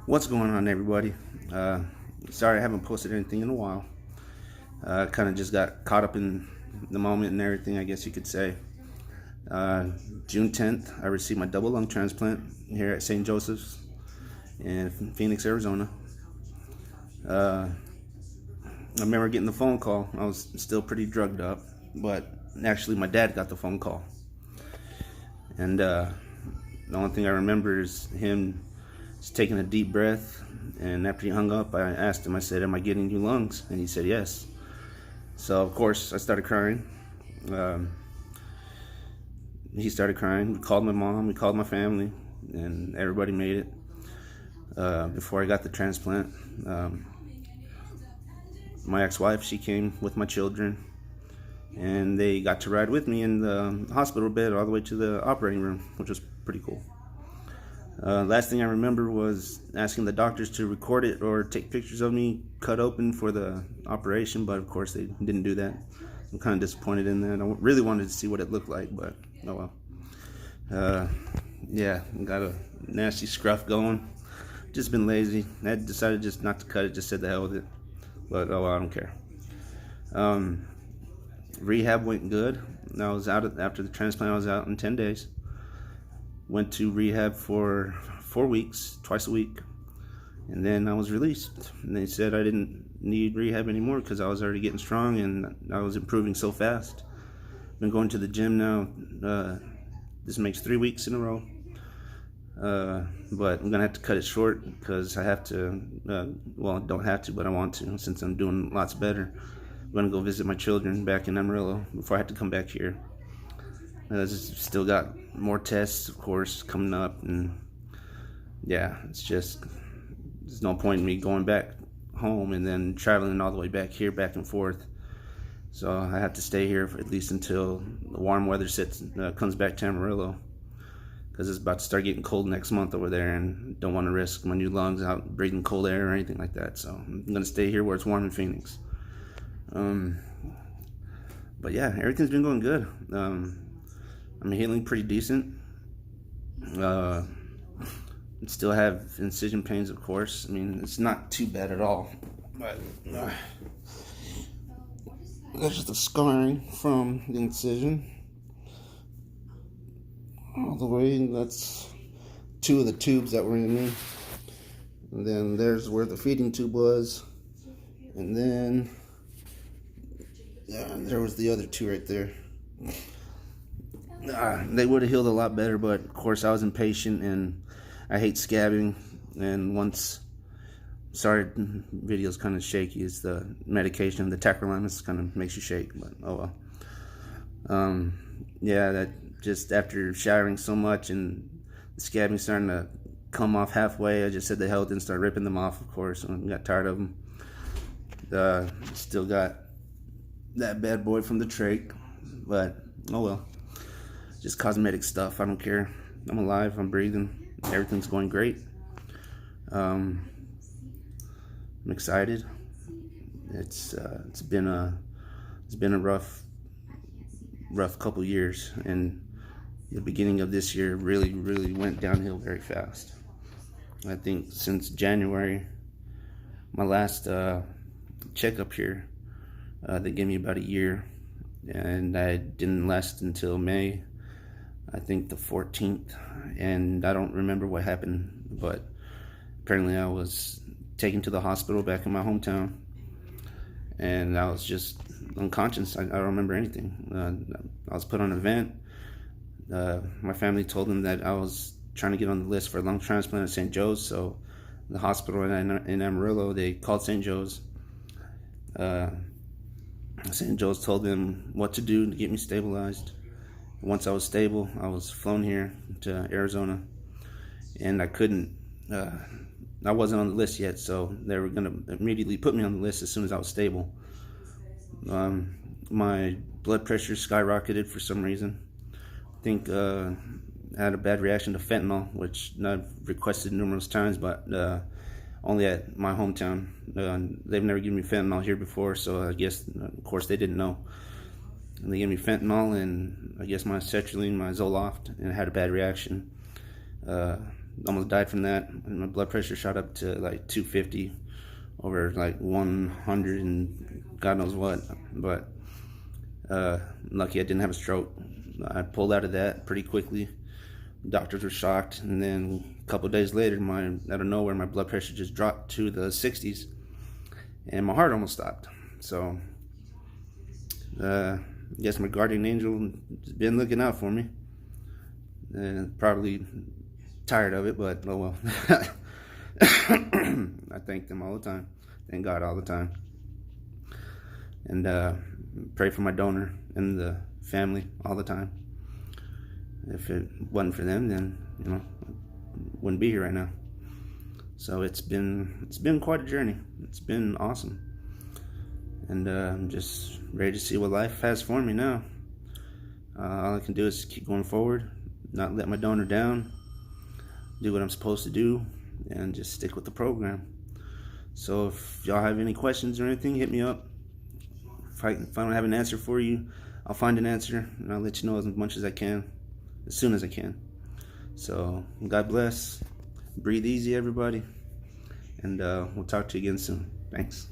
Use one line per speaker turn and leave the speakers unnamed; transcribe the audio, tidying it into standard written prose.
What's going on, everybody? Sorry I haven't posted anything in a while. Kind of just got caught up in the moment and everything, I guess you could say. uh, June 10th, I received my double lung transplant here at St. Joseph's in Phoenix, Arizona. uh, I remember getting the phone call. I was still pretty drugged up, but actually my dad got the phone call. And the only thing I remember is him just taking a deep breath. And after he hung up, I asked him, I said, "Am I getting new lungs?" And he said, "Yes." So, of course, I started crying. Um, he started crying. We called my mom, we called my family, and everybody made it before I got the transplant. Um, my ex-wife, she came with my children, and they got to ride with me in the hospital bed all the way to the operating room, which was pretty cool. Last thing I remember was asking the doctors to record it or take pictures of me cut open for the operation, but of course they didn't do that. I'm kind of disappointed in that. I really wanted to see what it looked like, but oh well. Yeah, got a nasty scruff going. Just been lazy. I decided just not to cut it, just said the hell with it. But oh well, I don't care. Um, Rehab went good. I was out after the transplant. I was out in 10 days. Went to rehab for 4 weeks, twice a week, and then I was released. And they said I didn't need rehab anymore because I was already getting strong and I was improving so fast. Been going to the gym now. This makes 3 weeks in a row. But I'm gonna have to cut it short because I have to. Well, I don't have to, but I want to since I'm doing lots better. I'm gonna go visit my children back in Amarillo before I have to come back here. Still got more tests, of course, coming up, and yeah, there's no point in me going back home and then traveling all the way back here, back and forth. So I have to stay here for at least until the warm weather comes back to Amarillo, because it's about to start getting cold next month over there, and don't want to risk my new lungs out breathing cold air or anything like that. So I'm gonna stay here where it's warm in Phoenix. But yeah, everything's been going good. I'm healing pretty decent. Still have incision pains, of course. I mean, it's not too bad at all. But that's just the scarring from the incision all the way. That's two of the tubes that were in me. And then there's where the feeding tube was. And then there was the other two right there. They would have healed a lot better, but of course I was impatient and I hate scabbing. And once, sorry, video's kind of shaky. It's the medication, the tacrolimus kind of makes you shake, but oh well. Yeah, that just after showering so much and the scabbing starting to come off halfway, I just said the hell and started ripping them off, of course, and got tired of them. Still got that bad boy from the trach, but oh well. Just cosmetic stuff. I don't care. I'm alive. I'm breathing. Everything's going great. I'm excited. It's been a rough couple years, and the beginning of this year really went downhill very fast. I think since January, my last checkup here, they gave me about a year, and I didn't last until May, I think the 14th, and I don't remember what happened, but apparently I was taken to the hospital back in my hometown, and I was just unconscious. I don't remember anything. I was put on a vent. My family told them that I was trying to get on the list for a lung transplant at St. Joe's, so the hospital in Amarillo, they called St. Joe's. St. Joe's told them what to do to get me stabilized. Once I was stable, I was flown here to Arizona, and I wasn't on the list yet, so they were going to immediately put me on the list as soon as I was stable. My blood pressure skyrocketed for some reason. I think I had a bad reaction to fentanyl, which I've requested numerous times, but only at my hometown. They've never given me fentanyl here before, so I guess, of course, they didn't know. And they gave me fentanyl and I guess my sertraline, my Zoloft, and I had a bad reaction. almost died from that. And my blood pressure shot up to like 250 over like 100 and God knows what. But lucky I didn't have a stroke. I pulled out of that pretty quickly. Doctors were shocked, and then a couple of days later, out of nowhere, my blood pressure just dropped to the 60s, and my heart almost stopped. So I guess my guardian angel has been looking out for me, and probably tired of it, but oh well. I thank them all the time. Thank God all the time. And pray for my donor and the family all the time. If it wasn't for them, then I wouldn't be here right now. So it's been quite a journey. It's been awesome, and I'm just ready to see what life has for me now. All I can do is keep going forward, not let my donor down, do what I'm supposed to do, and just stick with the program. So if y'all have any questions or anything, hit me up. If I don't have an answer for you, I'll find an answer, and I'll let you know as much as I can, as soon as I can. So God bless. Breathe easy, everybody. And we'll talk to you again soon. Thanks.